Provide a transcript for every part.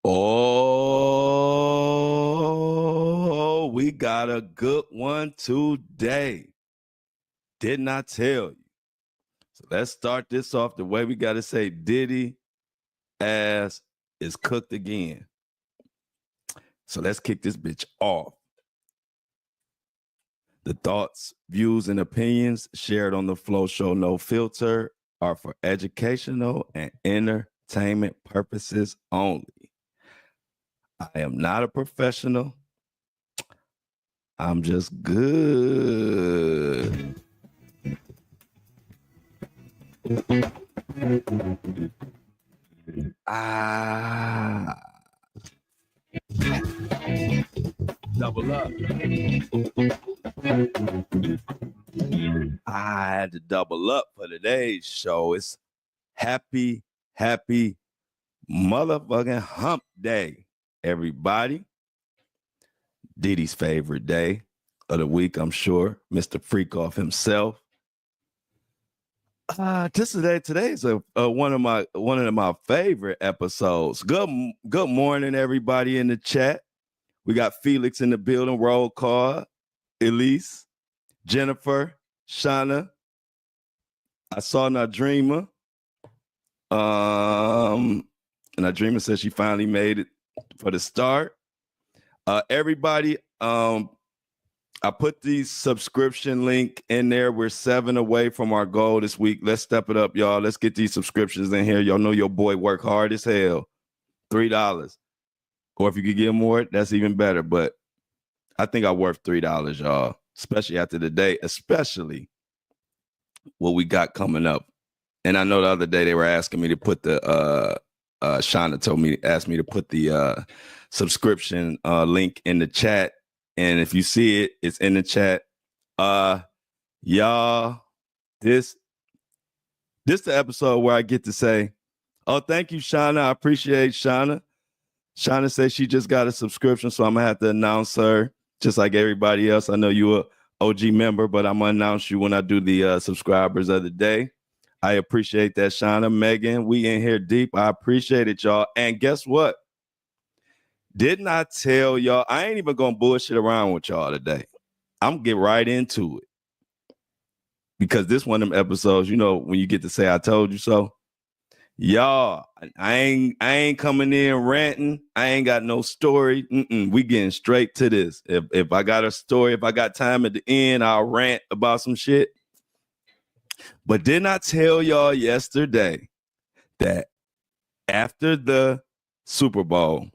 Oh, we got a good one today. Didn't I tell you? So let's start this off the way we got to say Diddy ass is cooked again. So let's kick this bitch off. The thoughts, views, and opinions shared on the Flow Show No Filter are for educational and entertainment purposes only. I am not a professional. I'm just good. Double up. I had to double up for today's show. It's happy motherfucking hump day, everybody. Diddy's favorite day of the week, I'm sure. Mr. Freakoff himself. Today's one of my favorite episodes. Good morning, everybody in the chat. We got Felix in the building. Roll call. Elise, Jennifer, Shauna. I saw Nadreema. And Nadreema said she finally made it for the start. Everybody, I put the subscription link in there. We're 7 away from our goal this week. Let's step it up, y'all. Let's get these subscriptions in here. Y'all know your boy work hard as hell. $3. Or if you could get more, that's even better. But I think I'm worth $3, y'all. Especially after the day, especially what we got coming up. And I know the other day they were asking me to put the Shauna asked me to put the subscription link in the chat. And if you see it, it's in the chat. Y'all, this the episode where I get to say, oh, thank you, Shauna. I appreciate Shauna. Shauna says she just got a subscription, so I'm gonna have to announce her just like everybody else. I know you're an OG member, but I'm gonna announce you when I do the subscribers of the day. I appreciate that, Shauna. Megan, we in here deep. I appreciate it, y'all. And guess what? Didn't I tell y'all? I ain't even gonna bullshit around with y'all today. I'm gonna get right into it. Because this one of them episodes, you know, when you get to say I told you so. Y'all, I ain't coming in ranting. I ain't got no story. We getting straight to this. If I got a story, if I got time at the end, I'll rant about some shit. But didn't I tell y'all yesterday that after the Super Bowl,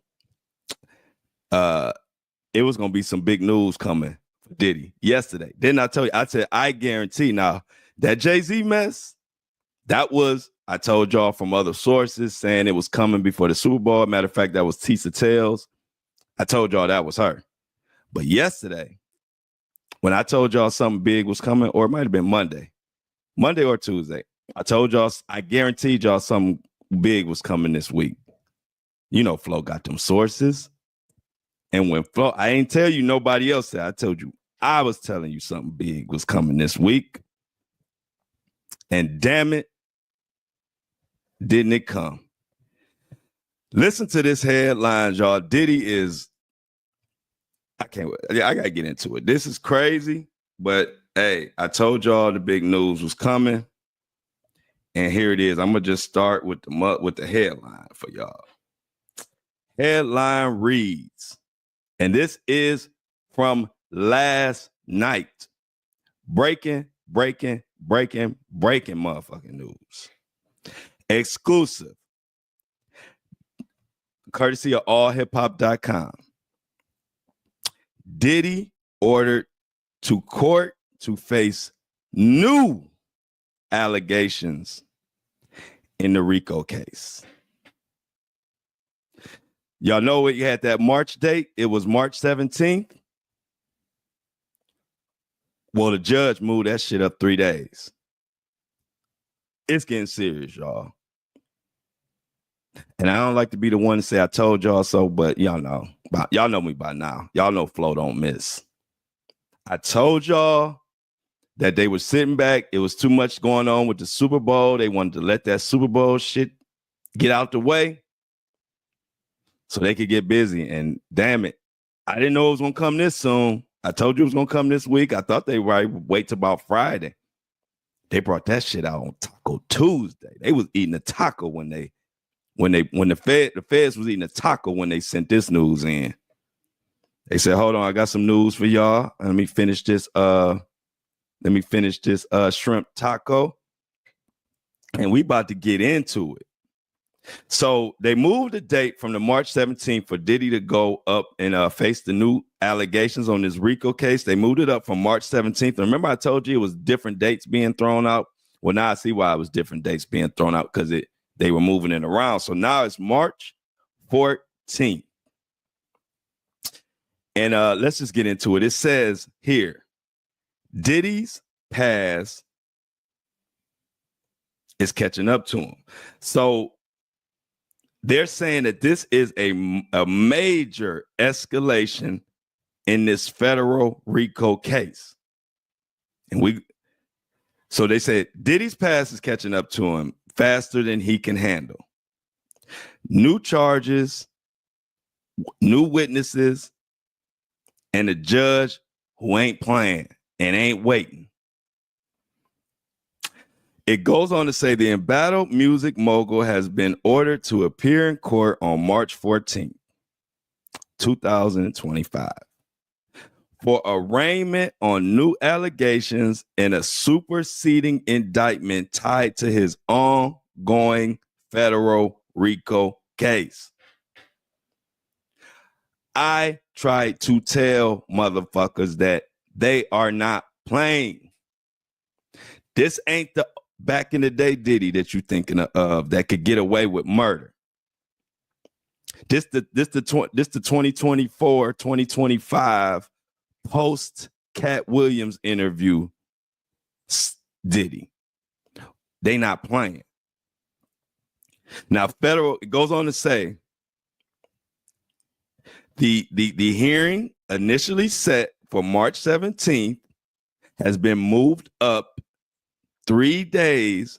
it was gonna be some big news coming for Diddy yesterday? Didn't I tell you? I said I guarantee. Now that Jay-Z mess, that was, I told y'all from other sources saying it was coming before the Super Bowl. Matter of fact, that was Tisa Tales. I told y'all that was her. But yesterday, when I told y'all something big was coming, or it might have been Monday or Tuesday, I told y'all, I guaranteed y'all something big was coming this week. You know, Flo got them sources. And when Flo, I ain't tell you nobody else said, I told you, I was telling you something big was coming this week. And damn it, didn't it come? Listen to this headline, y'all. Diddy is, I gotta get into it. This is crazy, but hey, I told y'all the big news was coming. And here it is. I'm gonna just start with the headline for y'all. Headline reads, and this is from last night. Breaking motherfucking news. Exclusive. Courtesy of allhiphop.com. Diddy ordered to court to face new allegations in the RICO case. Y'all know what you had that March date? It was March 17th. Well, the judge moved that shit up 3 days. It's getting serious, y'all. And I don't like to be the one to say I told y'all so, but y'all know me by now. Y'all know Flo don't miss. I told y'all that they were sitting back. It was too much going on with the Super Bowl. They wanted to let that Super Bowl shit get out the way. so they could get busy. And damn it, I didn't know it was gonna come this soon. I told you it was gonna come this week. I thought they would wait till about Friday. They brought that shit out on Taco Tuesday. They was eating a taco when the feds was eating a taco when they sent this news in. They said, "Hold on, I got some news for y'all. Let me finish this shrimp taco, and we about to get into it." So they moved the date from the March 17th for Diddy to go up and face the new allegations on this RICO case. They moved it up from March 17th. Remember I told you it was different dates being thrown out? Well, now I see why it was different dates being thrown out, because they were moving it around. So now it's March 14th. And let's just get into it. It says here, Diddy's past is catching up to him. So they're saying that this is a major escalation in this federal RICO case. So they said Diddy's past is catching up to him faster than he can handle. New charges, new witnesses, and a judge who ain't playing and ain't waiting. It goes on to say the embattled music mogul has been ordered to appear in court on March 14th, 2025, for arraignment on new allegations in a superseding indictment tied to his ongoing federal RICO case. I tried to tell motherfuckers that they are not playing. This ain't the back in the day Diddy that you thinking of that could get away with murder. This the 2024, 2025 post Cat Williams interview Diddy. They not playing. Now federal, it goes on to say the hearing initially set for March 17th has been moved up 3 days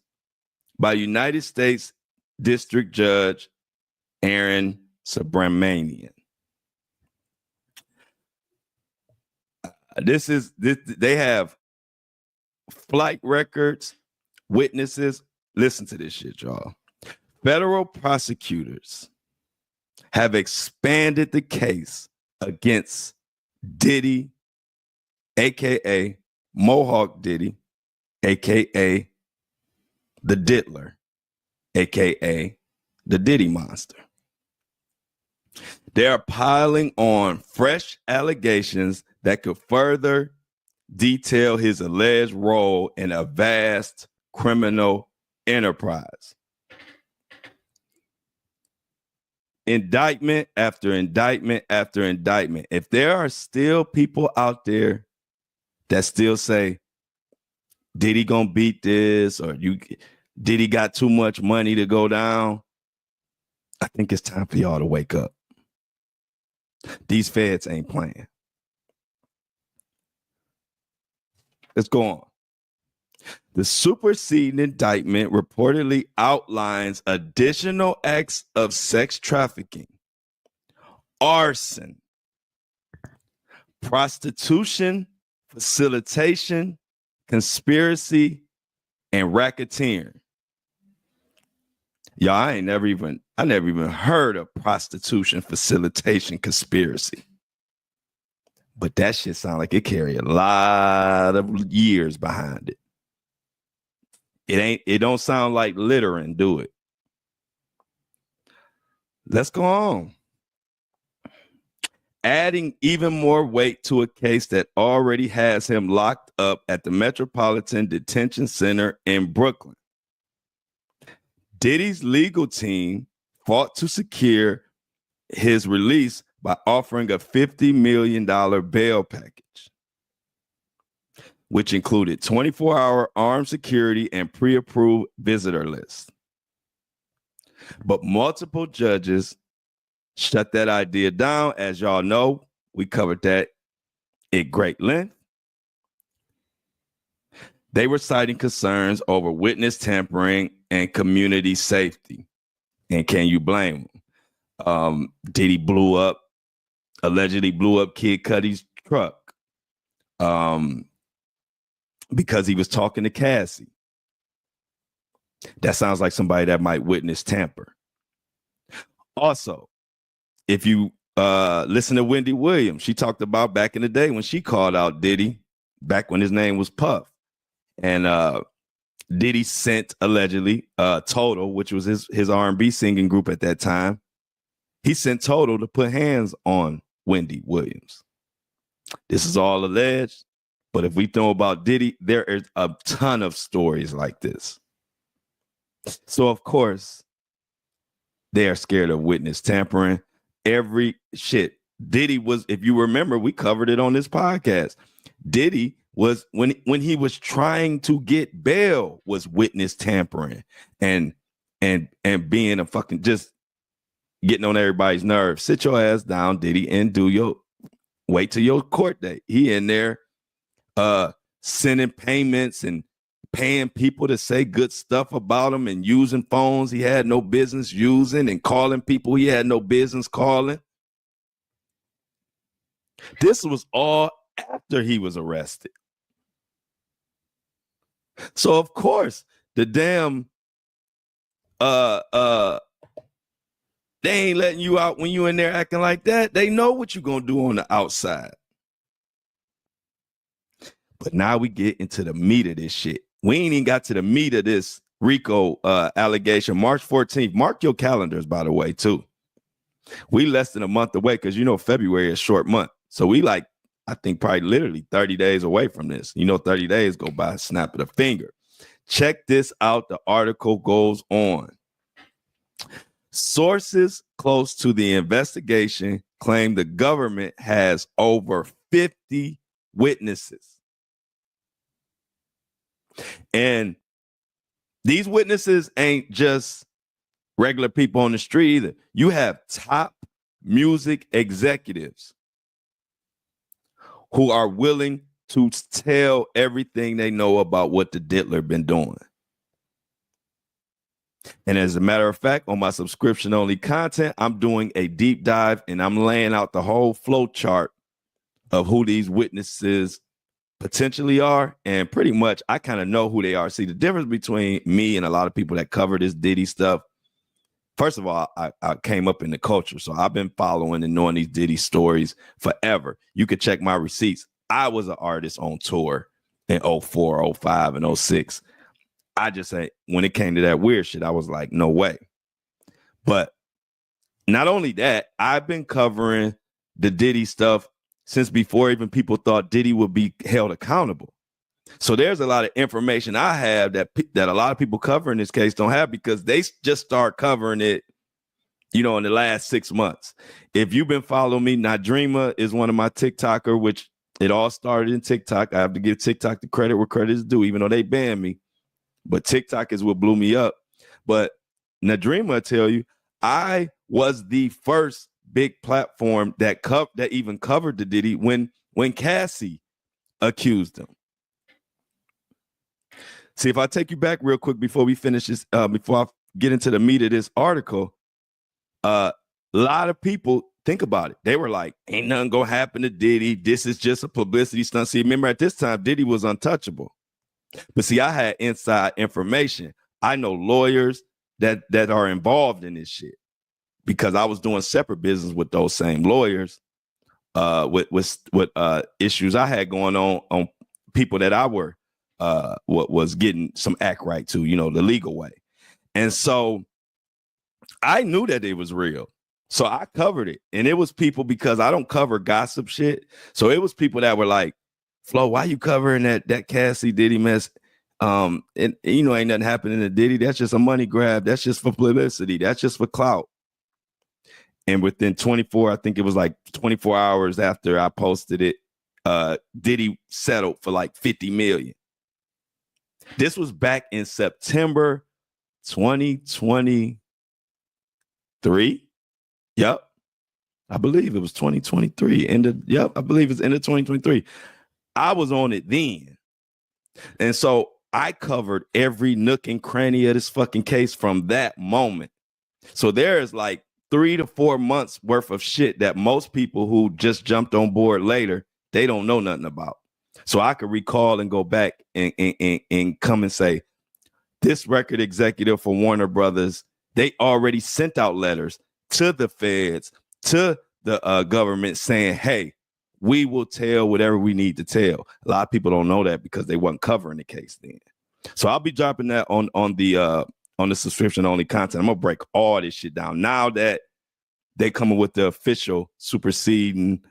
by United States District Judge Aaron Subramanian. They have flight records, witnesses. Listen to this shit, y'all. Federal prosecutors have expanded the case against Diddy, aka Mohawk Diddy, aka the Diddler, aka the Diddy Monster. They are piling on fresh allegations that could further detail his alleged role in a vast criminal enterprise. Indictment after indictment after indictment. If there are still people out there that still say Diddy gonna beat this, or Diddy got too much money to go down, I think it's time for y'all to wake up. These feds ain't playing. Let's go on. The superseding indictment reportedly outlines additional acts of sex trafficking, arson, prostitution, facilitation, conspiracy, and racketeering. Y'all, I never even heard of prostitution, facilitation, conspiracy. But that shit sound like it carry a lot of years behind it. It don't sound like littering, do it? Let's go on. Adding even more weight to a case that already has him locked up at the Metropolitan Detention Center in Brooklyn. Diddy's legal team fought to secure his release by offering a $50 million bail package, which included 24-hour armed security and pre-approved visitor lists. But multiple judges shut that idea down. As y'all know, we covered that at great length. They were citing concerns over witness tampering and community safety. And can you blame them? Diddy allegedly blew up Kid Cudi's truck because he was talking to Cassie. That sounds like somebody that might witness tamper. Also, if you listen to Wendy Williams, she talked about back in the day when she called out Diddy, back when his name was Puff. And Diddy sent allegedly Total, which was his R&B singing group at that time. He sent Total to put hands on Wendy Williams. This is all alleged, but if we know about Diddy, there is a ton of stories like this. So, of course, they are scared of witness tampering. Diddy was, if you remember, we covered it on this podcast. Diddy was, when he was trying to get bail, was witness tampering and being a fucking, just getting on everybody's nerves. Sit your ass down, Diddy, and wait till your court date. He in there sending payments and paying people to say good stuff about him and using phones he had no business using and calling people he had no business calling. This was all after he was arrested. So of course, the damn they ain't letting you out when you in there acting like that. They know what you're gonna do on the outside. But now we get into the meat of this shit. We ain't even got to the meat of this RICO allegation. March 14th. Mark your calendars, by the way, too. We less than a month away because, February is a short month. So we I think probably literally 30 days away from this. 30 days go by, snap of the finger. Check this out. The article goes on. Sources close to the investigation claim the government has over 50 witnesses. And these witnesses ain't just regular people on the street either. You have top music executives who are willing to tell everything they know about what the Diddler been doing. And as a matter of fact, on my subscription-only content, I'm doing a deep dive and I'm laying out the whole flow chart of who these witnesses potentially are, and pretty much I kind of know who they are. See, the difference between me and a lot of people that cover this Diddy stuff, first of all, I came up in the culture, so I've been following and knowing these Diddy stories forever. You could check my receipts. I was an artist on tour in 04, 05, and 06. I just say, when it came to that weird shit, I was like, no way. But not only that, I've been covering the Diddy stuff since before even people thought Diddy would be held accountable. So there's a lot of information I have that a lot of people covering this case don't have because they just start covering it, in the last 6 months. If you've been following me, Nadreema is one of my TikToker, which it all started in TikTok. I have to give TikTok the credit where credit is due, even though they banned me. But TikTok is what blew me up. But Nadreema will tell you, I was the first big platform that even covered the Diddy when Cassie accused him. See, if I take you back real quick before we finish this, before I get into the meat of this article, a lot of people think about it. They were like, ain't nothing gonna happen to Diddy. This is just a publicity stunt. See, remember at this time, Diddy was untouchable. But see, I had inside information. I know lawyers that are involved in this shit, because I was doing separate business with those same lawyers, with issues I had going on people that I was getting some act right to, the legal way. And so I knew that it was real. So I covered it. And it was people, because I don't cover gossip shit. So it was people that were like, Flo, why you covering that Cassie Diddy mess? And ain't nothing happening to Diddy. That's just a money grab. That's just for publicity. That's just for clout. And within 24 hours after I posted it, Diddy settled for like $50 million. This was back in September 2023. Yep. I believe it was 2023. I believe it's end of 2023. I was on it then. And so I covered every nook and cranny of this fucking case from that moment. So there's like 3 to 4 months worth of shit that most people who just jumped on board later, they don't know nothing about. So I could recall and go back and come and say, this record executive for Warner Brothers, they already sent out letters to the feds, to the government saying, hey, we will tell whatever we need to tell. A lot of people don't know that because they weren't covering the case then. So I'll be dropping that on the subscription only content. I'm gonna break all this shit down now that they coming with the official superseding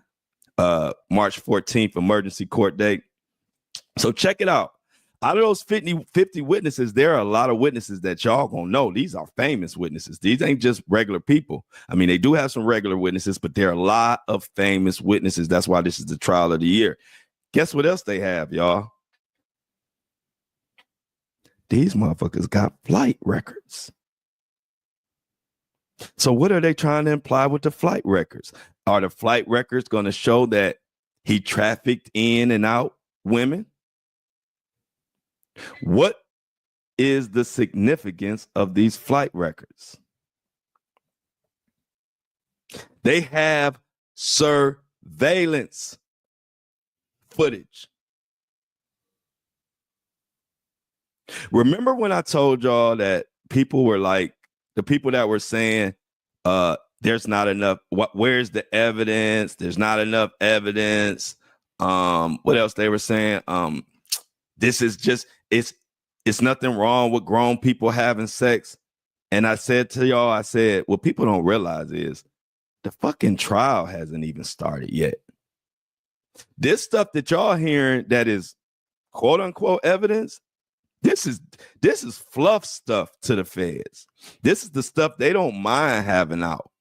March 14th emergency court date. So check it out. Out of those 50 witnesses, there are a lot of witnesses that y'all gonna know. These are famous witnesses. These ain't just regular people. I mean, they do have some regular witnesses, but there are a lot of famous witnesses. That's why this is the trial of the year. Guess what else they have, y'all? These motherfuckers got flight records. So what are they trying to imply with the flight records? Are the flight records going to show that he trafficked in and out women? What is the significance of these flight records? They have surveillance footage. Remember when I told y'all that people were like, the people that were saying, there's not enough, where's the evidence? There's not enough evidence. What else they were saying? This is just, it's nothing wrong with grown people having sex. And I said to y'all, I said, what people don't realize is the fucking trial hasn't even started yet. This stuff that y'all hearing that is quote unquote evidence, this is fluff stuff to the feds. This is the stuff they don't mind having out.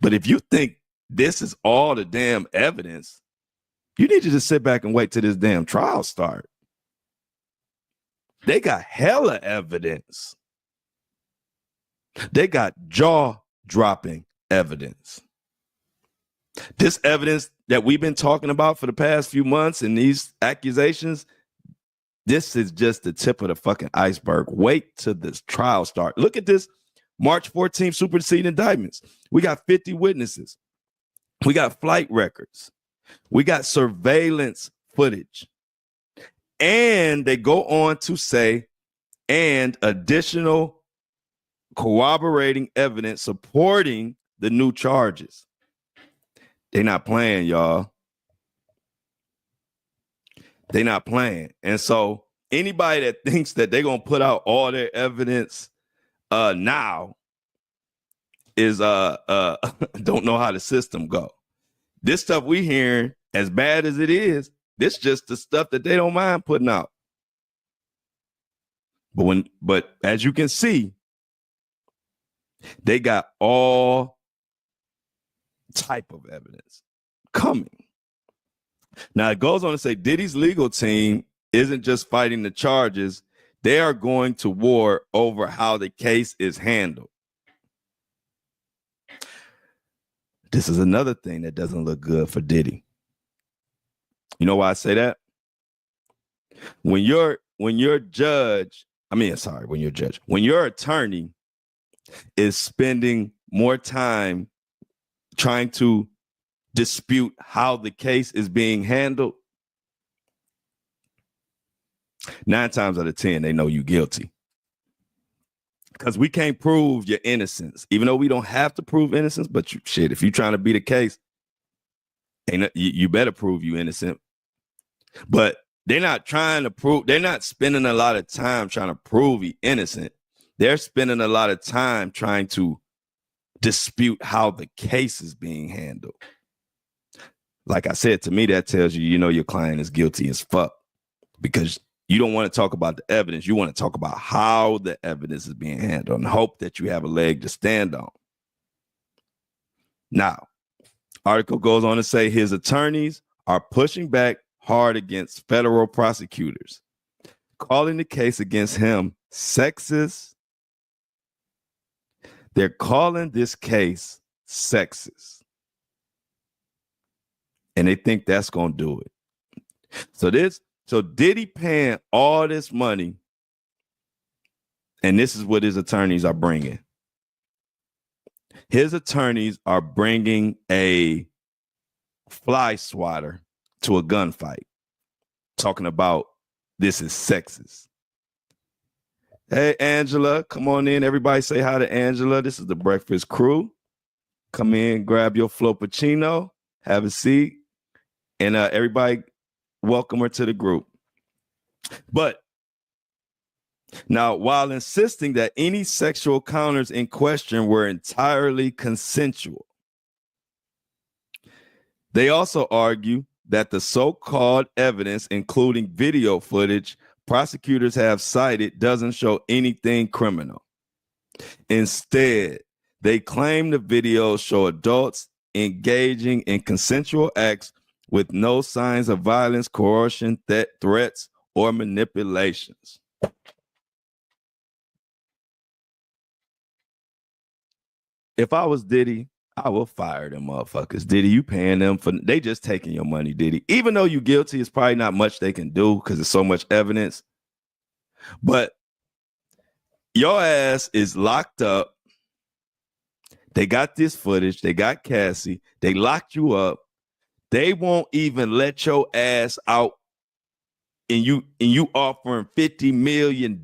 But if you think this is all the damn evidence, you need to just sit back and wait till this damn trial start. They got hella evidence. They got jaw-dropping evidence. This evidence that we've been talking about for the past few months and these accusations, this is just the tip of the fucking iceberg. Wait till this trial start. Look at this March 14th superseding indictments. We got 50 witnesses. We got flight records. We got surveillance footage. And they go on to say, and additional corroborating evidence supporting the new charges. They're not playing, y'all. They're not playing. And so anybody that thinks that they're going to put out all their evidence now is don't know how the system go. This stuff we hearing, as bad as it is, this just the stuff that they don't mind putting out. But as you can see, they got all type of evidence coming. Now it goes on to say Diddy's legal team isn't just fighting the charges, they are going to war over how the case is handled. This is another thing that doesn't look good for Diddy. You know why I say that? When your attorney is spending more time trying to dispute how the case is being handled, 9 times out of 10, they know you guilty. Because we can't prove your innocence, even though we don't have to prove innocence. But if you're trying to beat a case, you better prove you innocent. But they're not trying to prove, they're not spending a lot of time trying to prove he innocent. They're spending a lot of time trying to dispute how the case is being handled. Like I said, to me, that tells you, your client is guilty as fuck, because you don't want to talk about the evidence. You want to talk about how the evidence is being handled and hope that you have a leg to stand on. Now, article goes on to say his attorneys are pushing back hard against federal prosecutors, calling the case against him sexist. They're calling this case sexist. And they think that's going to do it. So Diddy paying all this money, and this is what his attorneys are bringing. his attorneys are bringing a fly swatter to a gunfight, talking about this is sexist. Hey, Angela, come on in. Everybody say hi to Angela. This is the Breakfast Crew. Come in, grab your Floppuccino, have a seat, and everybody welcome her to the group. But now, while insisting that any sexual encounters in question were entirely consensual, they also argue that the so-called evidence, including video footage, prosecutors have cited doesn't show anything criminal. Instead, they claim the videos show adults engaging in consensual acts with no signs of violence, coercion, threats, or manipulations. If I was Diddy, I will fire them motherfuckers. Diddy, you paying them for, they just taking your money, Diddy. Even though you guilty, it's probably not much they can do because there's so much evidence. But your ass is locked up. They got this footage. They got Cassie. They locked you up. They won't even let your ass out, and you offering $50 million,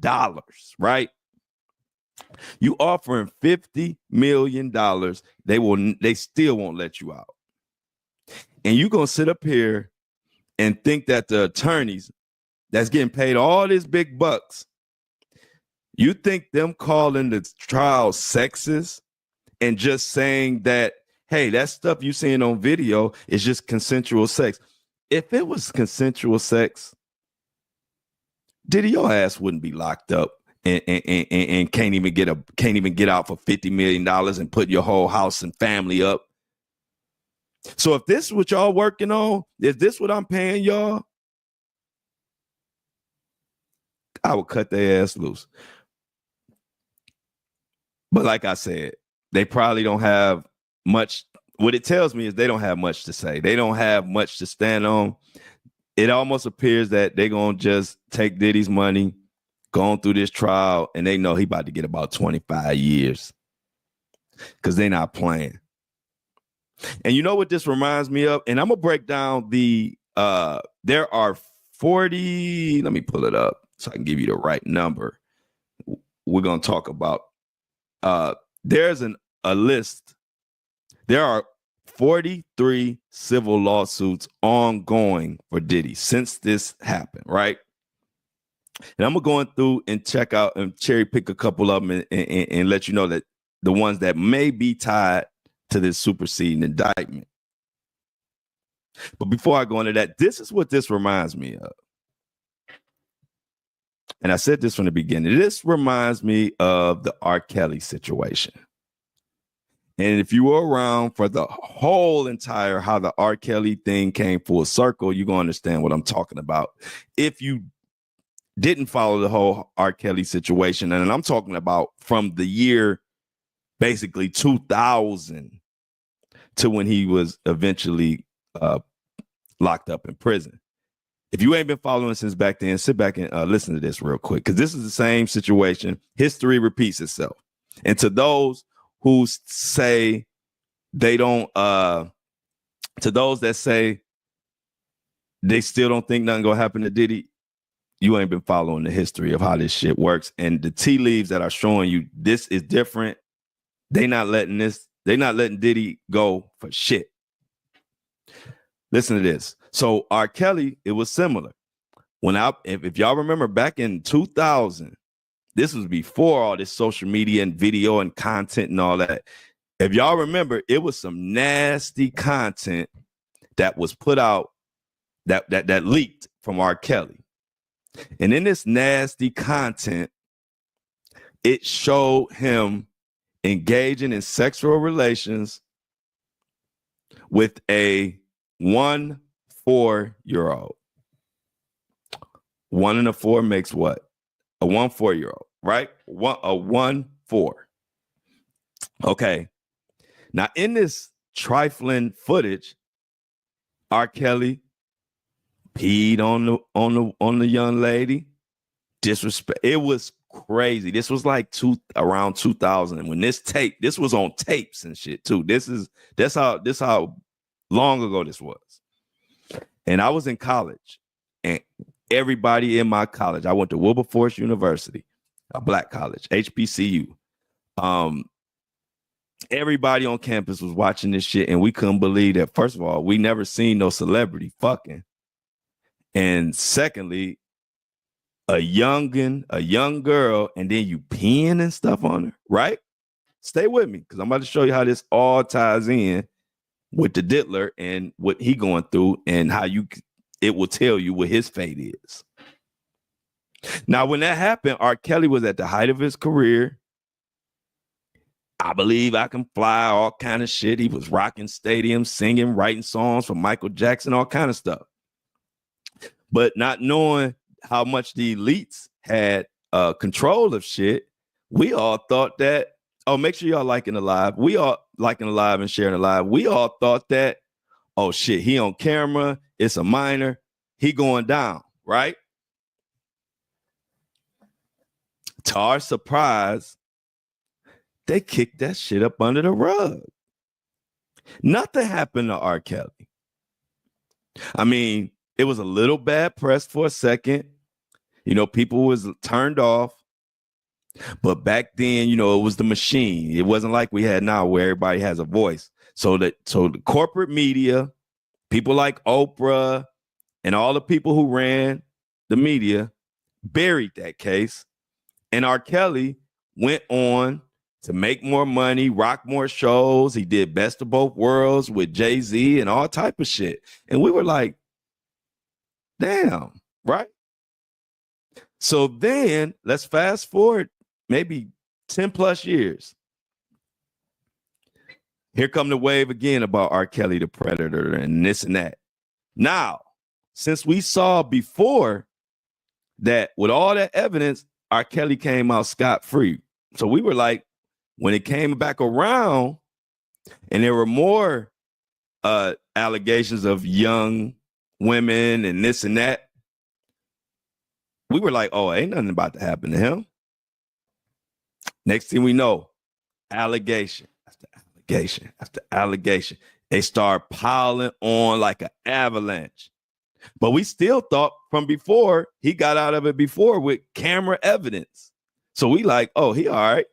right? You offering $50 million. They still won't let you out. And you gonna sit up here and think that the attorneys that's getting paid all these big bucks, you think them calling the trial sexist and just saying that, hey, that stuff you seeing on video is just consensual sex. If it was consensual sex, Diddy, your ass wouldn't be locked up and can't even get out for $50 million and put your whole house and family up. So if this is what y'all working on, is this what I'm paying y'all? I would cut their ass loose. But like I said, they probably don't have much. What it tells me is they don't have much to say. They don't have much to stand on. It almost appears that they're going to just take Diddy's money, going through this trial, and they know he about to get about 25 years because they're not playing. And you know what this reminds me of? And I'm going to break down there are 40, let me pull it up so I can give you the right number. We're going to talk about, there's a list. There are 43 civil lawsuits ongoing for Diddy since this happened, right? And I'm going through and check out and cherry pick a couple of them and let you know that the ones that may be tied to this superseding indictment. But before I go into that, this is what this reminds me of. And I said this from the beginning. This reminds me of the R. Kelly situation. And if you were around for the whole entire how the R. Kelly thing came full circle, you're going to understand what I'm talking about. If you didn't follow the whole R. Kelly situation, and I'm talking about from the year basically 2000 to when he was eventually locked up in prison. If you ain't been following since back then, sit back and listen to this real quick, because this is the same situation. History repeats itself. And to those who say they don't, to those that say they still don't think nothing gonna happen to Diddy, you ain't been following the history of how this shit works. And the tea leaves that are showing you this is different. They not letting Diddy go for shit. Listen to this. So R. Kelly, it was similar. If y'all remember back in 2000, this was before all this social media and video and content and all that. If y'all remember, it was some nasty content that was put out that leaked from R. Kelly. And in this nasty content, it showed him engaging in sexual relations with a 1 4-year-old. 1 and a 4 makes what? A 1 4-year-old, right? A 1 4. Okay. Now, in this trifling footage, R. Kelly peed on the young lady. Disrespect. It was crazy. This was like around 2000. When this was on tapes and shit too. That's how long ago this was. And I was in college, and everybody in my college, I went to Wilberforce University, a black college, HBCU. Everybody on campus was watching this shit, and we couldn't believe that. First of all, we never seen no celebrity fucking. And secondly, a young girl, and then you peeing and stuff on her, right? Stay with me, because I'm about to show you how this all ties in with the Diddler and what he going through, and how it will tell you what his fate is. Now, when that happened, R. Kelly was at the height of his career. I Believe I Can Fly, all kind of shit. He was rocking stadiums, singing, writing songs for Michael Jackson, all kind of stuff. But not knowing how much the elites had control of shit, we all thought that, oh, make sure y'all liking the live. We all liking the live and sharing the live. We all thought that, oh shit, he on camera, it's a minor, he going down, right? To our surprise, they kicked that shit up under the rug. Nothing happened to R. Kelly. I mean, it was a little bad press for a second. You know, people was turned off. But back then, you know, it was the machine. It wasn't like we had now where everybody has a voice. So the corporate media, people like Oprah and all the people who ran the media buried that case. And R. Kelly went on to make more money, rock more shows. He did Best of Both Worlds with Jay-Z and all type of shit. And we were like, damn, right? So then let's fast forward maybe 10 plus years. Here come the wave again about R. Kelly, the Predator, and this and that. Now, since we saw before that with all that evidence, R. Kelly came out scot-free. So we were like, when it came back around and there were more allegations of young women and this and that, we were like, oh, ain't nothing about to happen to him. Next thing we know, allegation after allegation after allegation. They start piling on like an avalanche. But we still thought from before, he got out of it before with camera evidence. So we like, oh, he all right.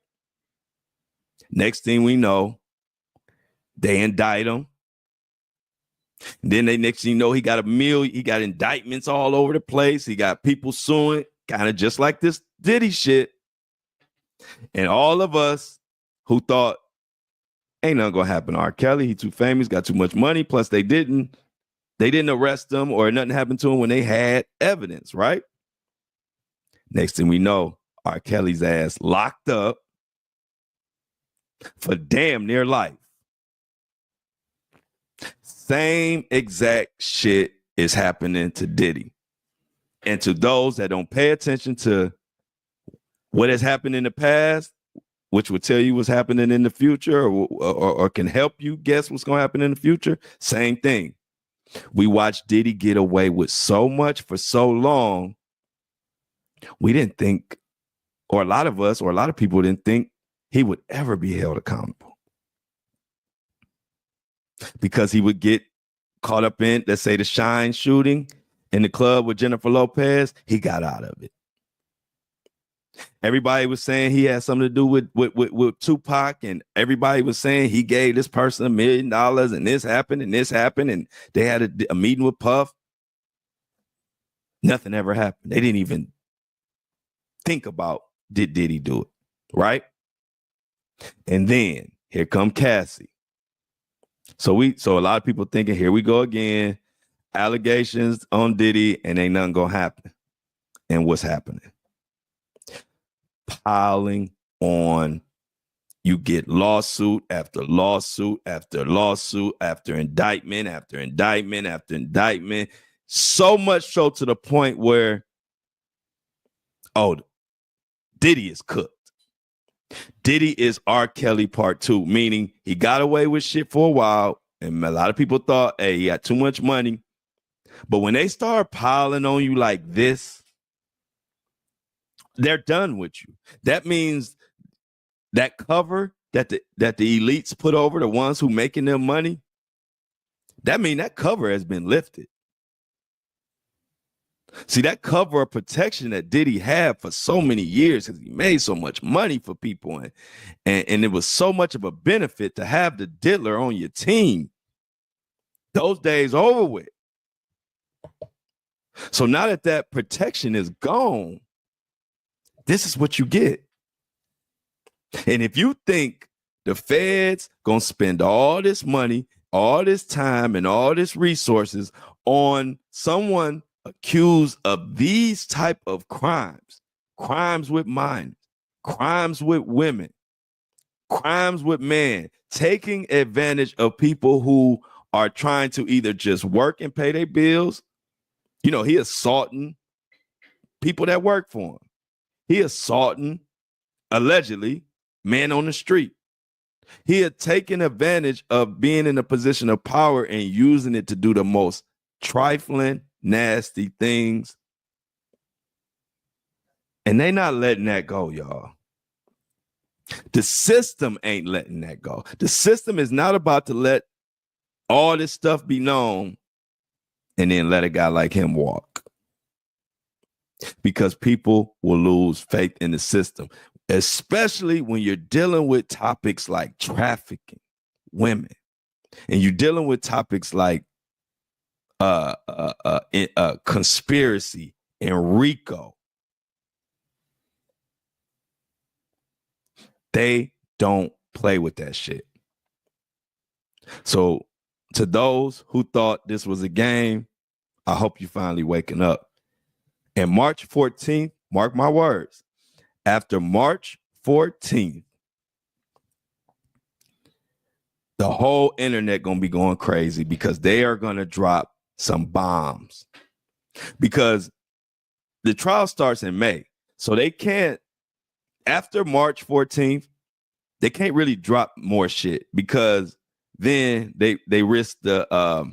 Next thing we know, they indict him. Then next thing you know, he got indictments all over the place. He got people suing, kind of just like this Diddy shit. And all of us who thought, ain't nothing gonna happen to R. Kelly, he too famous, got too much money. Plus they didn't arrest him or nothing happened to him when they had evidence, right? Next thing we know, R. Kelly's ass locked up for damn near life. Same exact shit is happening to Diddy. And to those that don't pay attention to what has happened in the past, which would tell you what's happening in the future or can help you guess what's going to happen in the future, same thing. We watched Diddy get away with so much for so long. We didn't think, or a lot of people didn't think he would ever be held accountable. Because he would get caught up in, let's say, the Shine shooting in the club with Jennifer Lopez. He got out of it. Everybody was saying he had something to do with Tupac, and everybody was saying he gave this person $1 million and this happened and they had a meeting with Puff. Nothing ever happened. They didn't even think about did he do it, right? And then here come Cassie. So a lot of people thinking, here we go again, allegations on Diddy, and ain't nothing gonna happen. And what's happening? Piling on. You get lawsuit after lawsuit after lawsuit after indictment after indictment after indictment. So much so to the point where, oh, Diddy is cooked. Diddy is R. Kelly part 2, meaning he got away with shit for a while, and a lot of people thought, hey, he had too much money. But when they start piling on you like this, they're done with you. That means that cover that the elites put over the ones who making their money, that means that cover has been lifted. See, that cover of protection that Diddy had for so many years because he made so much money for people, and it was so much of a benefit to have the diddler on your team. Those days are over with. So now that that protection is gone, this is what you get. And if you think the feds gonna spend all this money, all this time, and all this resources on someone accused of these type of crimes with minors, crimes with women, crimes with men, taking advantage of people who are trying to either just work and pay their bills. You know, he assaulting people that work for him. He assaulting, allegedly, men on the street. He had taken advantage of being in a position of power and using it to do the most trifling, nasty things. And they not letting that go, y'all. The system ain't letting that go. The system is not about to let all this stuff be known and then let a guy like him walk. Because people will lose faith in the system, especially when you're dealing with topics like trafficking women, and you're dealing with topics like conspiracy and RICO. They don't play with that shit. So to those who thought this was a game, I hope you finally waking up. And March 14th, mark my words, after March 14th, the whole internet gonna be going crazy because they are gonna drop some bombs. Because the trial starts in May. So they can't, after March 14th, they can't really drop more shit because then they risk the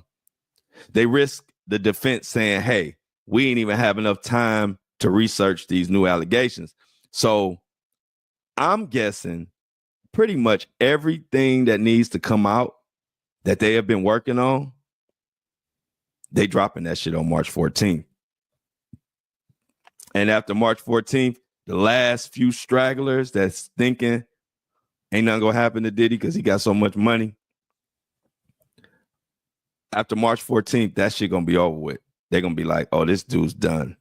defense saying, hey, we ain't even have enough time to research these new allegations. So I'm guessing pretty much everything that needs to come out that they have been working on, they dropping that shit on March 14th. And after March 14th, the last few stragglers that's thinking ain't nothing gonna happen to Diddy because he got so much money. After March 14th, that shit gonna be over with. They're gonna be like, oh, this dude's done.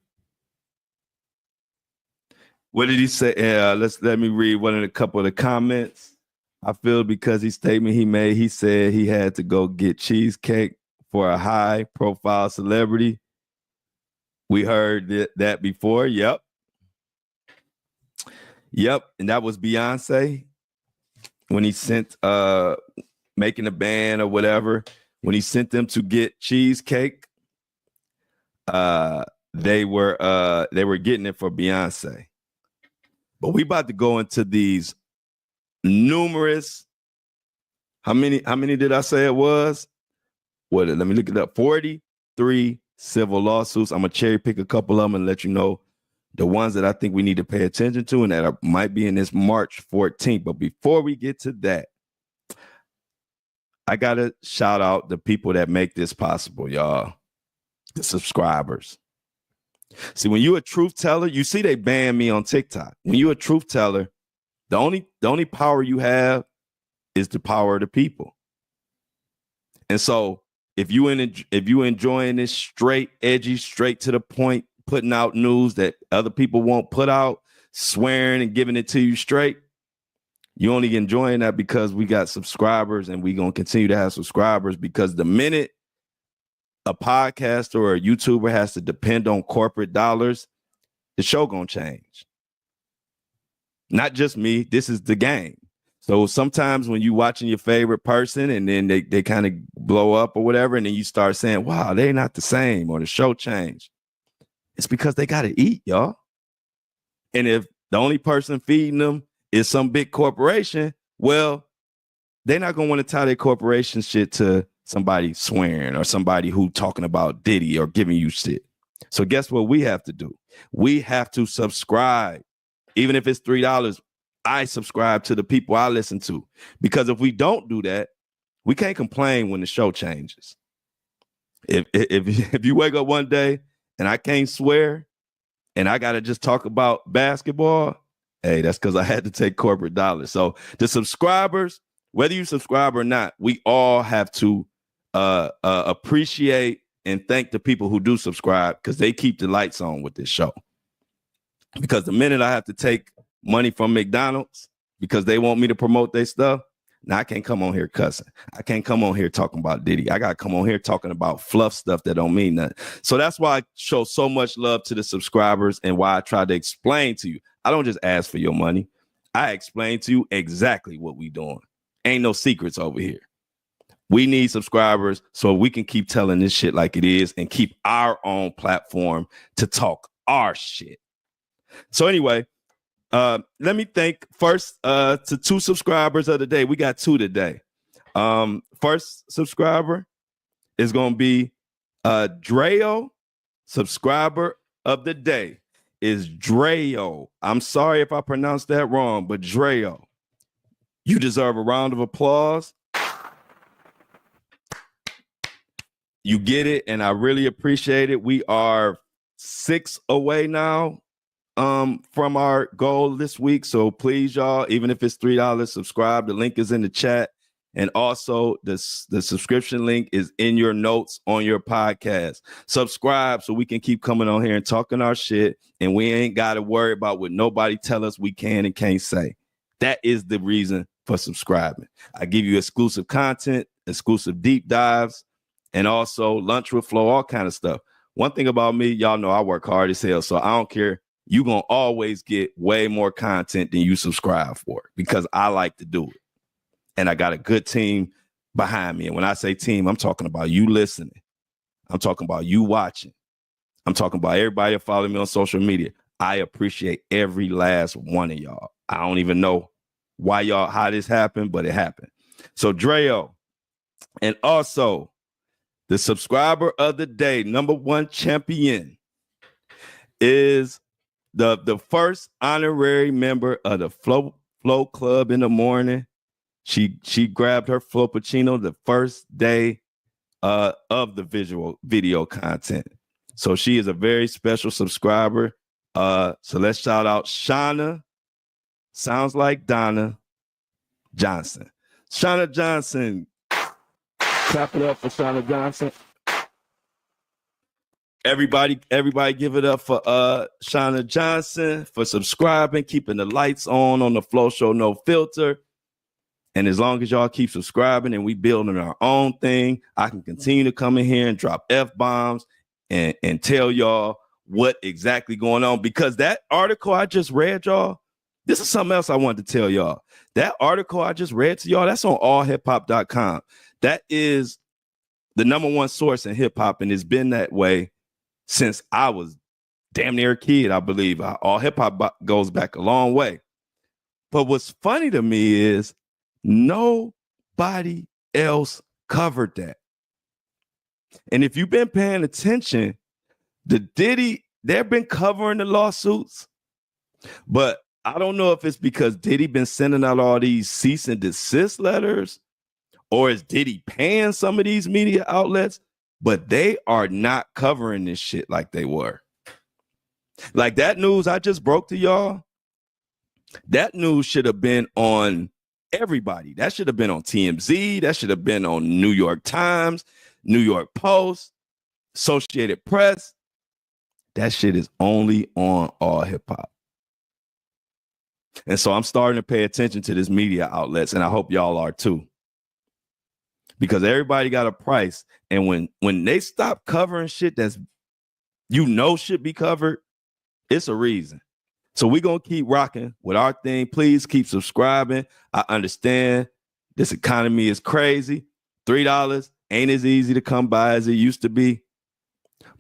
What did he say? Let me read a couple of the comments. I feel because he statement he made, he said he had to go get cheesecake for a high profile celebrity. We heard that before. Yep. And that was Beyonce when he sent making a band or whatever. When he sent them to get cheesecake, they were getting it for Beyonce. But we about to go into these numerous. How many did I say it was? Let me look it up. 43 civil lawsuits. I'm gonna cherry pick a couple of them and let you know the ones that I think we need to pay attention to and that might be in this March 14th. But before we get to that, I gotta shout out the people that make this possible, y'all. The subscribers. See, when you're a truth teller, you see they banned me on TikTok. When you're a truth teller, the only power you have is the power of the people. And so if you enjoying this straight, edgy, straight to the point, putting out news that other people won't put out, swearing and giving it to you straight, you only enjoying that because we got subscribers and we gonna continue to have subscribers, because the minute a podcaster or a YouTuber has to depend on corporate dollars, the show gonna change. Not just me, this is the game. So sometimes when you watching your favorite person and then they kind of blow up or whatever, and then you start saying, wow, they're not the same, or the show changed. It's because they gotta eat, y'all. And if the only person feeding them is some big corporation, well, they're not gonna want to tie their corporation shit to somebody swearing or somebody who talking about Diddy or giving you shit. So guess what we have to do? We have to subscribe. Even if it's $3, I subscribe to the people I listen to. Because if we don't do that, we can't complain when the show changes. If you wake up one day and I can't swear and I got to just talk about basketball, hey, that's because I had to take corporate dollars. So the subscribers, whether you subscribe or not, we all have to appreciate and thank the people who do subscribe because they keep the lights on with this show. Because the minute I have to take money from McDonald's because they want me to promote their stuff, now I can't come on here cussing. I can't come on here talking about Diddy. I got to come on here talking about fluff stuff that don't mean nothing. So that's why I show so much love to the subscribers and why I try to explain to you. I don't just ask for your money. I explain to you exactly what we doing. Ain't no secrets over here. We need subscribers so we can keep telling this shit like it is and keep our own platform to talk our shit. So anyway, let me thank first to 2 subscribers of the day. We got 2 today. First subscriber is going to be Dreo. Subscriber of the day is Dreo. I'm sorry if I pronounced that wrong, but Dreo, you deserve a round of applause. You get it, and I really appreciate it. We are 6 away now from our goal this week. So please, y'all, even if it's $3, subscribe. The link is in the chat. And also the subscription link is in your notes on your podcast. Subscribe so we can keep coming on here and talking our shit. And we ain't got to worry about what nobody tell us we can and can't say. That is the reason for subscribing. I give you exclusive content, exclusive deep dives, and also lunch with Flo, all kind of stuff. One thing about me, y'all know I work hard as hell, so I don't care. You're going to always get way more content than you subscribe for because I like to do it. And I got a good team behind me. And when I say team, I'm talking about you listening. I'm talking about you watching. I'm talking about everybody that follow me on social media. I appreciate every last one of y'all. I don't even know how this happened, but it happened. So Dreo, and also the subscriber of the day, number 1 champion, is the first honorary member of the Flow Club in the morning. She grabbed her Floppuccino the first day of the video content. So she is a very special subscriber. So let's shout out Shauna. Sounds like Donna Johnson. Shauna Johnson. Clap it up for Shauna Johnson. Everybody give it up for Shauna Johnson for subscribing, keeping the lights on the Flow Show No Filter. And as long as y'all keep subscribing and we building our own thing, I can continue to come in here and drop F-bombs and tell y'all what exactly going on. Because that article I just read, y'all, this is something else I wanted to tell y'all. That article I just read to y'all, that's on allhiphop.com. That is the number 1 source in hip-hop, and it's been that way since I was damn near a kid, I believe. All hip-hop goes back a long way. But what's funny to me is nobody else covered that. And if you've been paying attention, they've been covering the lawsuits, but I don't know if it's because Diddy been sending out all these cease and desist letters, or is Diddy paying some of these media outlets, but they are not covering this shit like they were. Like that news I just broke to y'all, that news should have been on everybody. That should have been on TMZ. That should have been on New York Times, New York Post, Associated Press. That shit is only on All Hip Hop. And so I'm starting to pay attention to this media outlets, and I hope y'all are too. Because everybody got a price. And when they stop covering shit that's, should be covered, it's a reason. So we're going to keep rocking with our thing. Please keep subscribing. I understand this economy is crazy. $3 ain't as easy to come by as it used to be.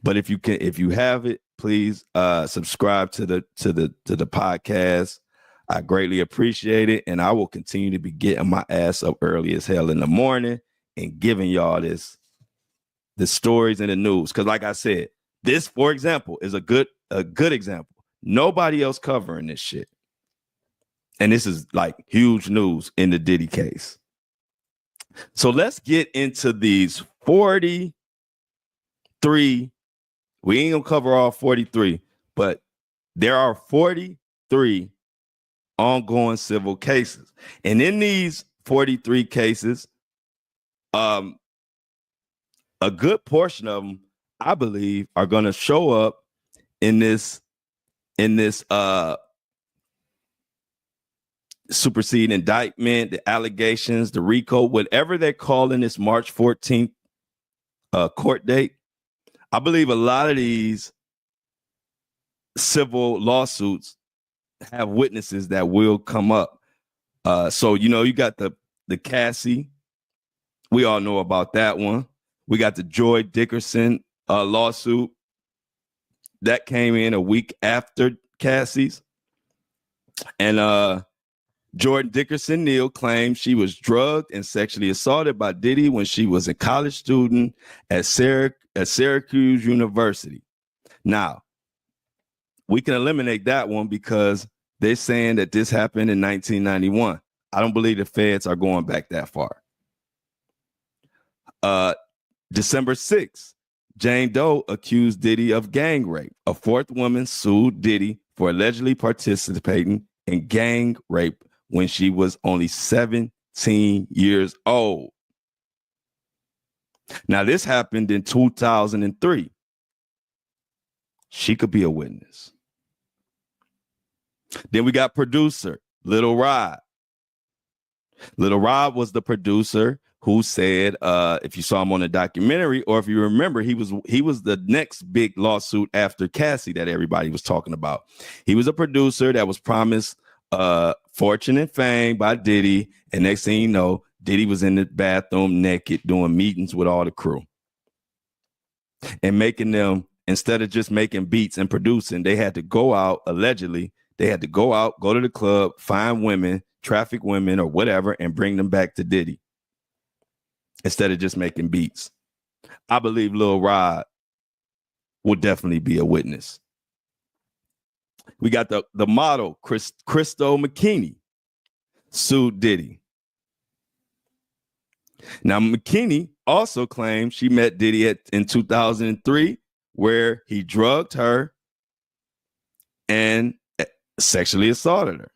But if you have it, please subscribe to the podcast. I greatly appreciate it. And I will continue to be getting my ass up early as hell in the morning and giving y'all the stories and the news. Because like I said, this, for example, is a good example. Nobody else covering this shit. And this is like huge news in the Diddy case. So let's get into these 43. We ain't gonna cover all 43, but there are 43 ongoing civil cases. And in these 43 cases, a good portion of them, I believe, are gonna show up in this superseding indictment, the allegations, the RICO, whatever they're calling this March 14th court date. I believe a lot of these civil lawsuits have witnesses that will come up. So, you got the Cassie. We all know about that one. We got the Joy Dickerson lawsuit that came in a week after Cassie's. And Jordan Dickerson Neal claimed she was drugged and sexually assaulted by Diddy when she was a college student at Syracuse University. Now, we can eliminate that one because they're saying that this happened in 1991. I don't believe the feds are going back that far. December 6th, Jane Doe accused Diddy of gang rape. A fourth woman sued Diddy for allegedly participating in gang rape when she was only 17 years old. Now, this happened in 2003. She could be a witness. Then we got producer Little Rod. Little Rod was the producer who said, if you saw him on the documentary, or if you remember, he was the next big lawsuit after Cassie that everybody was talking about. He was a producer that was promised fortune and fame by Diddy, and next thing you know, Diddy was in the bathroom naked doing meetings with all the crew and making them, instead of just making beats and producing, they had to go out, allegedly, they had to go out, go to the club, find women, traffic women or whatever, and bring them back to Diddy instead of just making beats. I believe Lil Rod will definitely be a witness. We got the model, Christo McKinney, sued Diddy. Now, McKinney also claimed she met Diddy in 2003, where he drugged her and sexually assaulted her.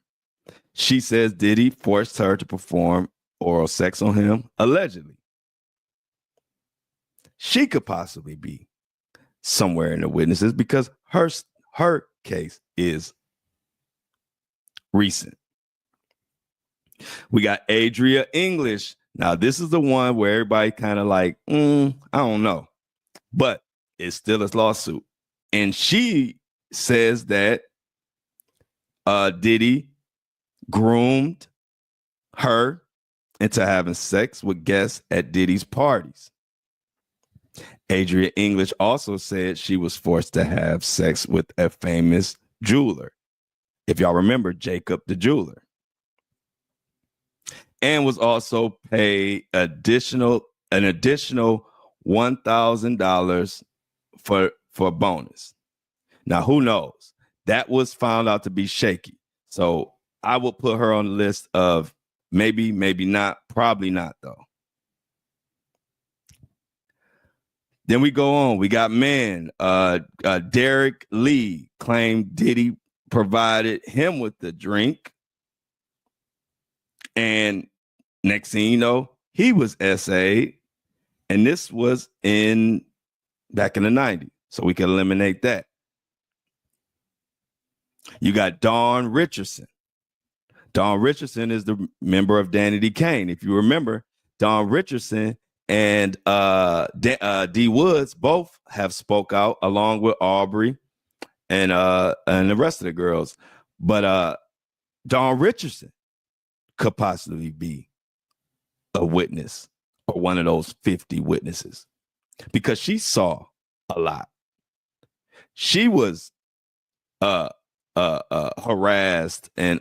She says Diddy forced her to perform oral sex on him, allegedly. She could possibly be somewhere in the witnesses because her case is recent. We got Adria English. Now, this is the one where everybody kind of like, I don't know, but it's still a lawsuit. And she says that Diddy groomed her into having sex with guests at Diddy's parties. Adria English also said she was forced to have sex with a famous jeweler. If y'all remember, Jacob the jeweler. And was also paid an additional $1,000 for a bonus. Now, who knows? That was found out to be shaky. So I would put her on the list of maybe, maybe not, probably not, though. Then we go on. We got Derek Lee claimed Diddy provided him with the drink. And next thing you know, he was SA'd. And this was back in the 90s. So we can eliminate that. You got Dawn Richardson. Dawn Richardson is the member of Danity Kane. If you remember, Dawn Richardson and D Woods both have spoke out along with Aubrey and the rest of the girls. But Dawn Richardson could possibly be a witness or one of those 50 witnesses because she saw a lot. She was harassed and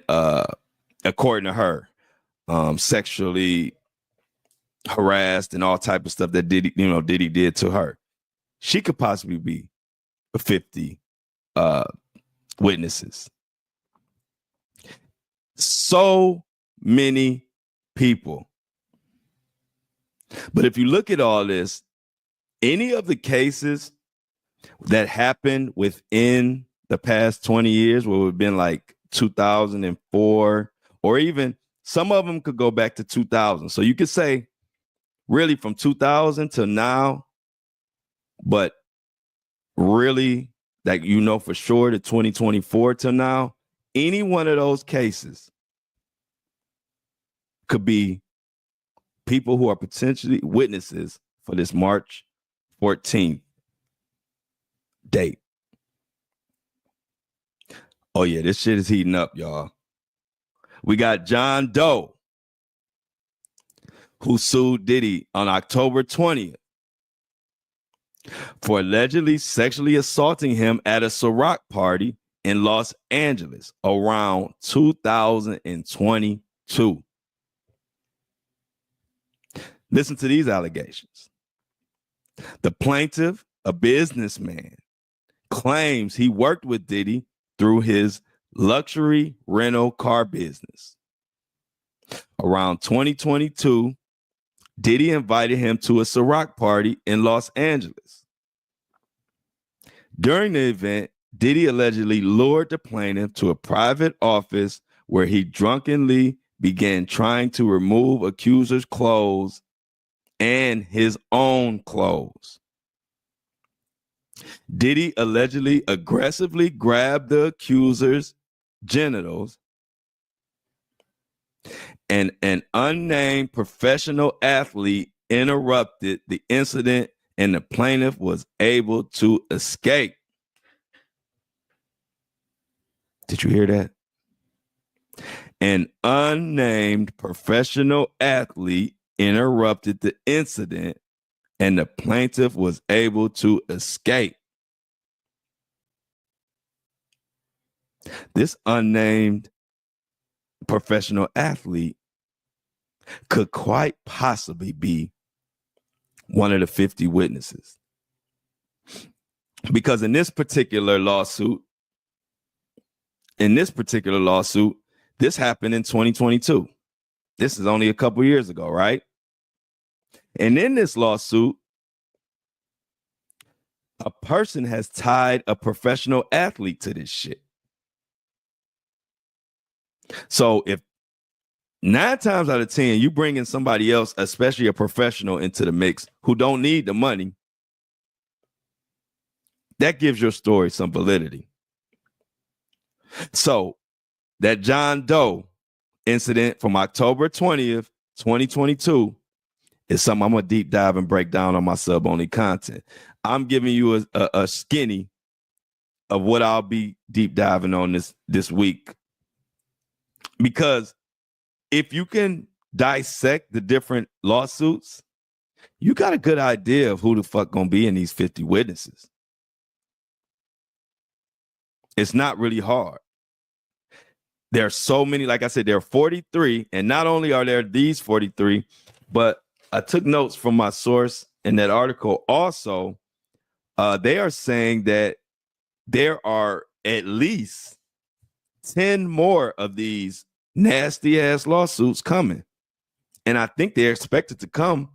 according to her, sexually harassed and all type of stuff that Diddy did to her. She could possibly be 50 witnesses. So many people. But if you look at all this, any of the cases that happened within the past 20 years, where we've been like 2004, or even some of them could go back to 2000. So you could say really from 2000 to now, but really, like, you know, for sure to 2024 till now, any one of those cases could be people who are potentially witnesses for this March 14th date. Oh yeah, this shit is heating up, y'all. We got John Doe, who sued Diddy on October 20th for allegedly sexually assaulting him at a Ciroc party in Los Angeles around 2022. Listen to these allegations. The plaintiff, a businessman, claims he worked with Diddy through his luxury rental car business. Around 2022, Diddy invited him to a Ciroc party in Los Angeles. During the event, Diddy allegedly lured the plaintiff to a private office where he drunkenly began trying to remove accuser's clothes and his own clothes. Diddy allegedly aggressively grabbed the accuser's genitals, and an unnamed professional athlete interrupted the incident, and the plaintiff was able to escape. Did you hear that? An unnamed professional athlete interrupted the incident, and the plaintiff was able to escape. This unnamed professional athlete could quite possibly be one of the 50 witnesses. Because in this particular lawsuit, this happened in 2022. This is only a couple years ago, right? And in this lawsuit, a person has tied a professional athlete to this shit. So if 9 times out of 10, you bring in somebody else, especially a professional, into the mix who don't need the money, that gives your story some validity. So that John Doe incident from October 20th, 2022 is something I'm going to deep dive and break down on my sub-only content. I'm giving you a skinny of what I'll be deep diving on this week. Because if you can dissect the different lawsuits, you got a good idea of who the fuck gonna be in these 50 witnesses. It's not really hard. There are so many, like I said, there are 43, and not only are there these 43, but I took notes from my source in that article. Also, they are saying that there are at least 10 more of these nasty ass lawsuits coming. And I think they're expected to come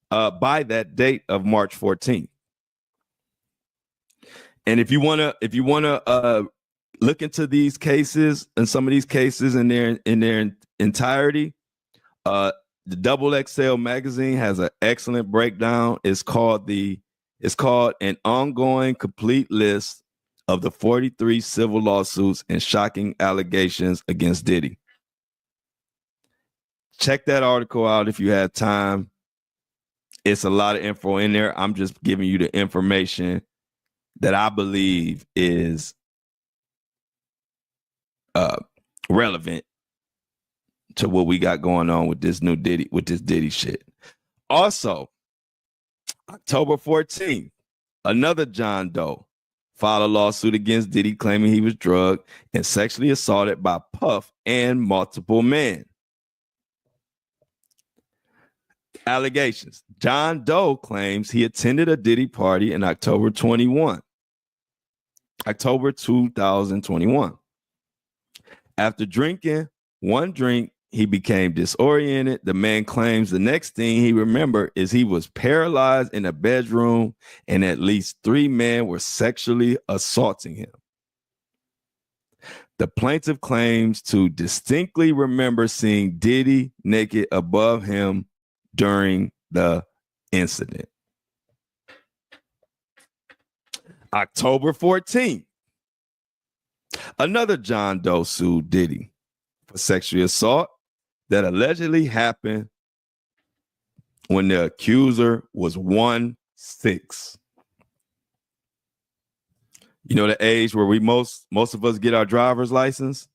by that date of March 14th. And if you wanna look into these cases and some of these cases in their entirety, the Double XL magazine has an excellent breakdown. It's called an ongoing complete list of the 43 civil lawsuits and shocking allegations against Diddy. Check that article out if you have time. It's a lot of info in there. I'm just giving you the information that I believe is relevant to what we got going on with this new Diddy, with this Diddy shit. Also, October 14th, another John Doe filed a lawsuit against Diddy claiming he was drugged and sexually assaulted by Puff and multiple men. Allegations. John Doe claims he attended a Diddy party in October 2021. After drinking One drink, he became disoriented. The man claims the next thing he remembered is he was paralyzed in a bedroom and at least 3 men were sexually assaulting him. The plaintiff claims to distinctly remember seeing Diddy naked above him during the incident. October 14th, another John Doe sued Diddy for sexual assault that allegedly happened when the accuser was 16. You know the age where we most of us get our driver's license?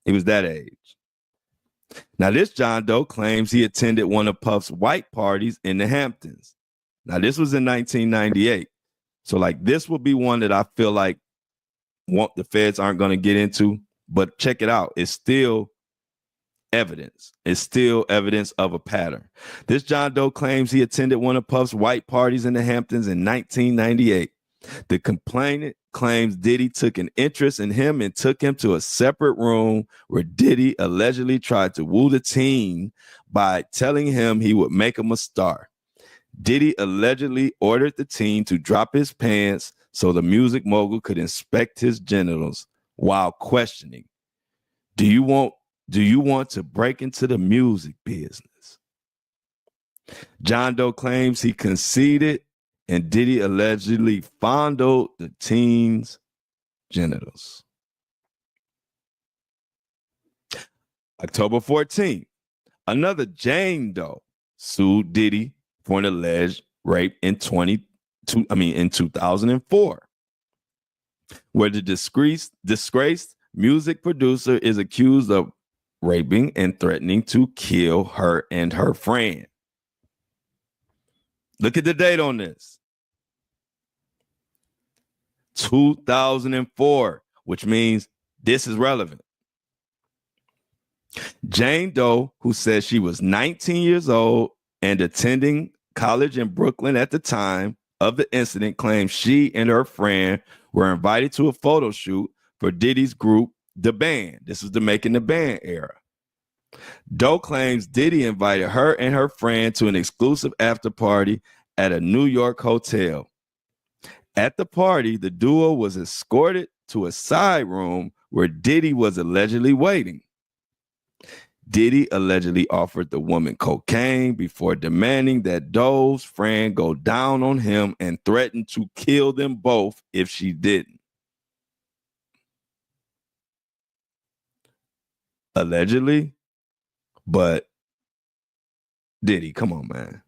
He was that age. Now, this John Doe claims he attended one of Puff's white parties in the Hamptons. Now, this was in 1998. So, like, this will be one that I feel like the feds aren't going to get into. But check it out. It's still evidence. It's still evidence of a pattern. This John Doe claims he attended one of Puff's white parties in the Hamptons in 1998. The complainant claims Diddy took an interest in him and took him to a separate room where Diddy allegedly tried to woo the teen by telling him he would make him a star. Diddy allegedly ordered the teen to drop his pants so the music mogul could inspect his genitals while questioning, do you want to break into the music business? John Doe claims he conceded and Diddy allegedly fondled the teen's genitals. October 14th, another Jane Doe sued Diddy for an alleged rape in 2004, where the disgraced music producer is accused of raping and threatening to kill her and her friend. Look at the date on this. 2004, which means this is relevant. Jane Doe, who says she was 19 years old and attending college in Brooklyn at the time of the incident, claims she and her friend were invited to a photo shoot for Diddy's group, The Band. This was the Making the Band era. Doe claims Diddy invited her and her friend to an exclusive after party at a New York hotel. At the party, the duo was escorted to a side room where Diddy was allegedly waiting. Diddy allegedly offered the woman cocaine before demanding that Doe's friend go down on him and threatened to kill them both if she didn't. Allegedly, but Diddy, come on, man.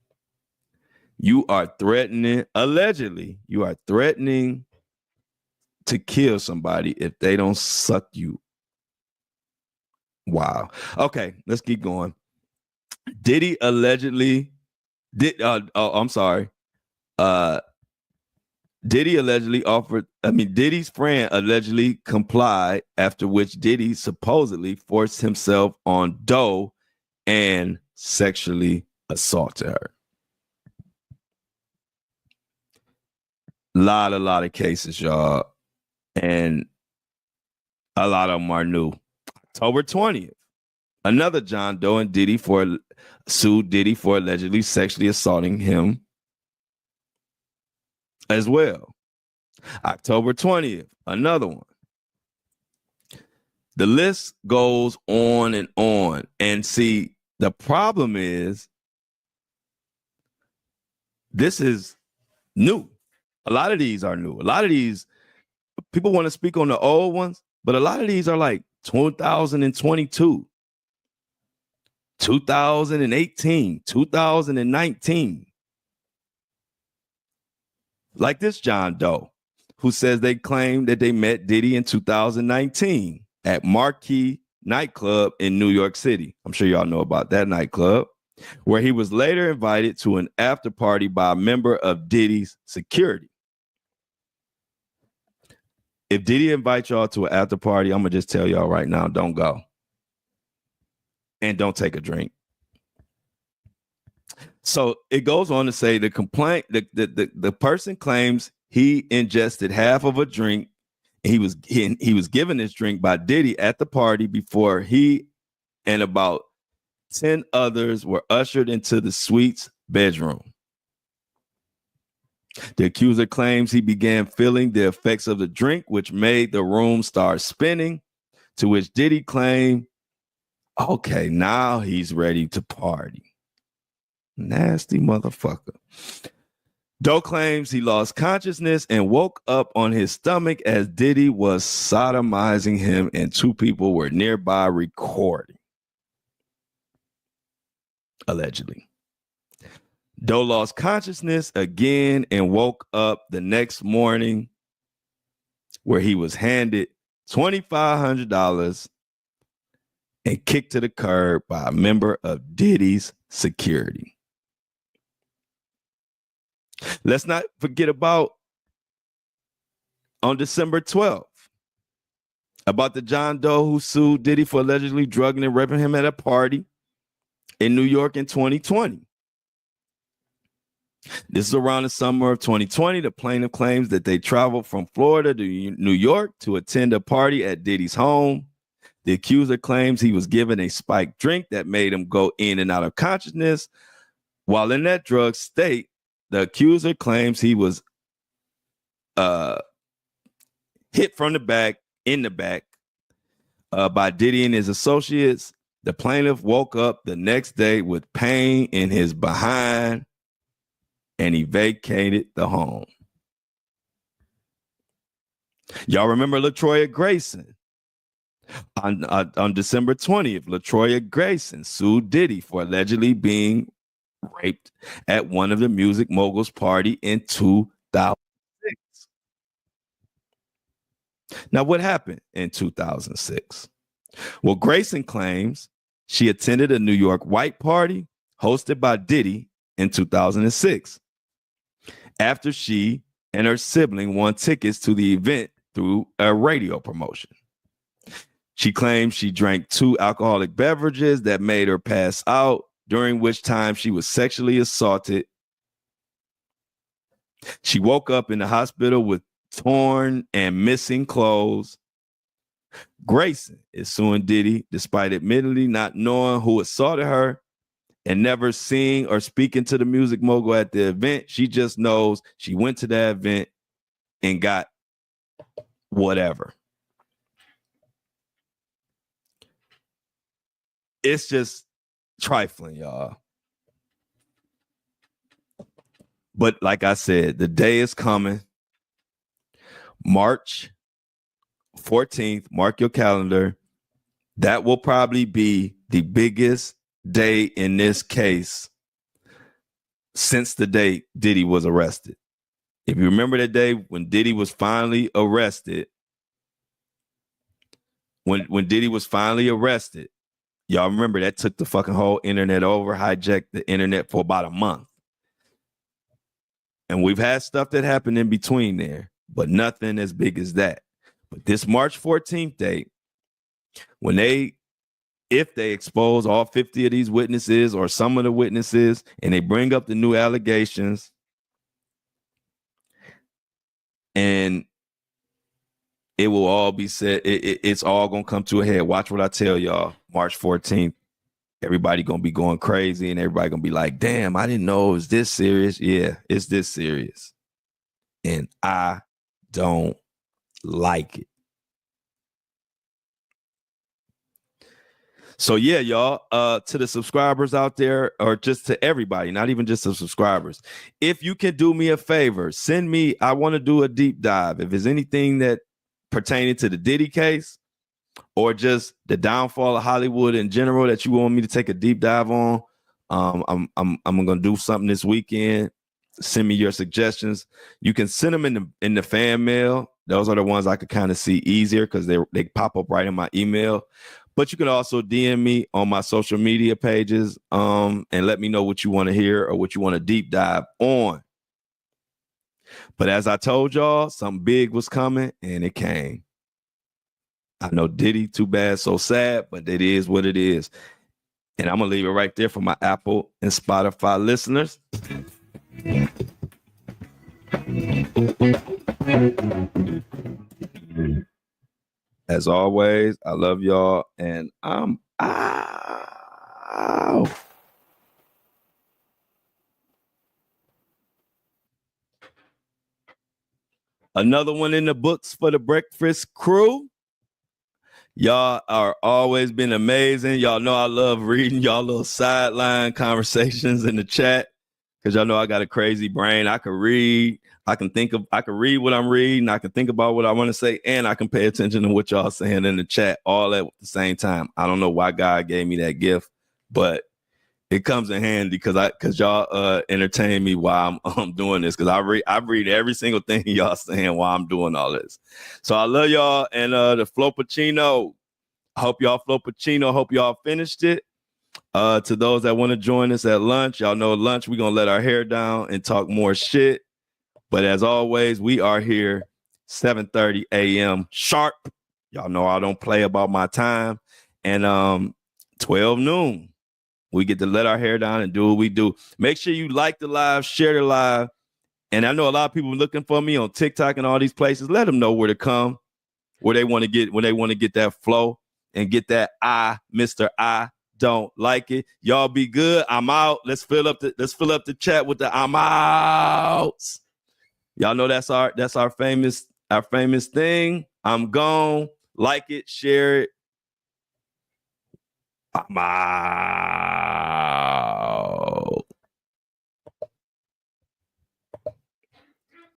You are threatening, allegedly, you are threatening to kill somebody if they don't suck you. Wow. Okay, let's keep going. Diddy allegedly Diddy allegedly Diddy's friend allegedly complied, after which Diddy supposedly forced himself on Doe and sexually assaulted her. Lot of cases, y'all. And a lot of them are new. October 20th, another John Doe and Diddy sued Diddy for allegedly sexually assaulting him as well. October 20th, another one. The list goes on and on. And see, the problem is this is new. A lot of these are new. A lot of these, people want to speak on the old ones, but a lot of these are like 2022, 2018, 2019. Like this John Doe, who says they claim that they met Diddy in 2019 at Marquee nightclub in New York City. I'm sure y'all know about that nightclub, where he was later invited to an after party by a member of Diddy's security. If Diddy invites y'all to an after party, I'm going to just tell y'all right now, don't go. And don't take a drink. So it goes on to say the complaint, the person claims he ingested half of a drink He was given this drink by Diddy at the party before he and about 10 others were ushered into the suite's bedroom. The accuser claims he began feeling the effects of the drink, which made the room start spinning, to which Diddy claimed, okay, now he's ready to party. Nasty motherfucker. Doe claims he lost consciousness and woke up on his stomach as Diddy was sodomizing him and two people were nearby recording. Allegedly. Doe lost consciousness again and woke up the next morning where he was handed $2,500 and kicked to the curb by a member of Diddy's security. Let's not forget about on December 12th, about the John Doe who sued Diddy for allegedly drugging and raping him at a party in New York in 2020. This is around the summer of 2020. The plaintiff claims that they traveled from Florida to New York to attend a party at Diddy's home. The accuser claims he was given a spiked drink that made him go in and out of consciousness. While in that drug state, the accuser claims he was hit from the back, by Diddy and his associates. The plaintiff woke up the next day with pain in his behind, and he vacated the home. Y'all remember LaTroya Grayson? On December 20th, LaTroya Grayson sued Diddy for allegedly being raped at one of the Music Moguls party in 2006. Now, what happened in 2006? Well, Grayson claims she attended a New York white party hosted by Diddy in 2006 after she and her sibling won tickets to the event through a radio promotion. She claims she drank 2 alcoholic beverages that made her pass out, during which time she was sexually assaulted. She woke up in the hospital with torn and missing clothes. Grayson is suing Diddy despite admittedly not knowing who assaulted her and never seeing or speaking to the music mogul at the event. She just knows she went to that event and got whatever. It's just trifling, y'all. But like I said, the day is coming. March 14th, mark your calendar. That will probably be the biggest day in this case since the day Diddy was arrested. If you remember that day when Diddy was finally arrested, when Diddy was finally arrested, y'all remember that took the fucking whole internet over, hijacked the internet for about a month. And we've had stuff that happened in between there, but nothing as big as that. But this March 14th date, if they expose all 50 of these witnesses or some of the witnesses and they bring up the new allegations and it will all be said, it's all going to come to a head. Watch what I tell y'all. March 14th, everybody going to be going crazy and everybody going to be like, damn, I didn't know it was this serious. Yeah, it's this serious. And I don't like it. So yeah, y'all, to the subscribers out there, or just to everybody, not even just the subscribers, if you can do me a favor, send me, I want to do a deep dive. If there's anything that pertaining to the Diddy case or just the downfall of Hollywood in general that you want me to take a deep dive on, I'm gonna do something this weekend. Send me your suggestions. You can send them in the fan mail. Those are the ones I could kind of see easier because they pop up right in my email. But you can also DM me on my social media pages and let me know what you want to hear or what you want to deep dive on. But as I told y'all, something big was coming and it came. I know Diddy, too bad, so sad, but it is what it is. And I'm going to leave it right there for my Apple and Spotify listeners. As always, I love y'all, and I'm out. Another one in the books for the breakfast crew. Y'all are always been amazing. Y'all know I love reading y'all little sideline conversations in the chat because y'all know I got a crazy brain. I can read. I can read what I'm reading. I can think about what I want to say, and I can pay attention to what y'all saying in the chat all at the same time. I don't know why God gave me that gift, but it comes in handy because y'all entertain me while I'm doing this, because I read every single thing y'all saying while I'm doing all this. So I love y'all, and the Flo Pacino. I hope y'all Flo Pacino. Hope y'all finished it. To those that want to join us at lunch, y'all know lunch, we're gonna let our hair down and talk more shit. But as always, we are here 7:30 a.m. sharp. Y'all know I don't play about my time. And 12 noon. We get to let our hair down and do what we do. Make sure you like the live, share the live. And I know a lot of people looking for me on TikTok and all these places. Let them know where to come, where they want to get that flow and get that Mr. I don't like it. Y'all be good. I'm out. Let's fill up the chat with the I'm out. Y'all know that's our famous thing. I'm gone. Like it, share it. I'm out.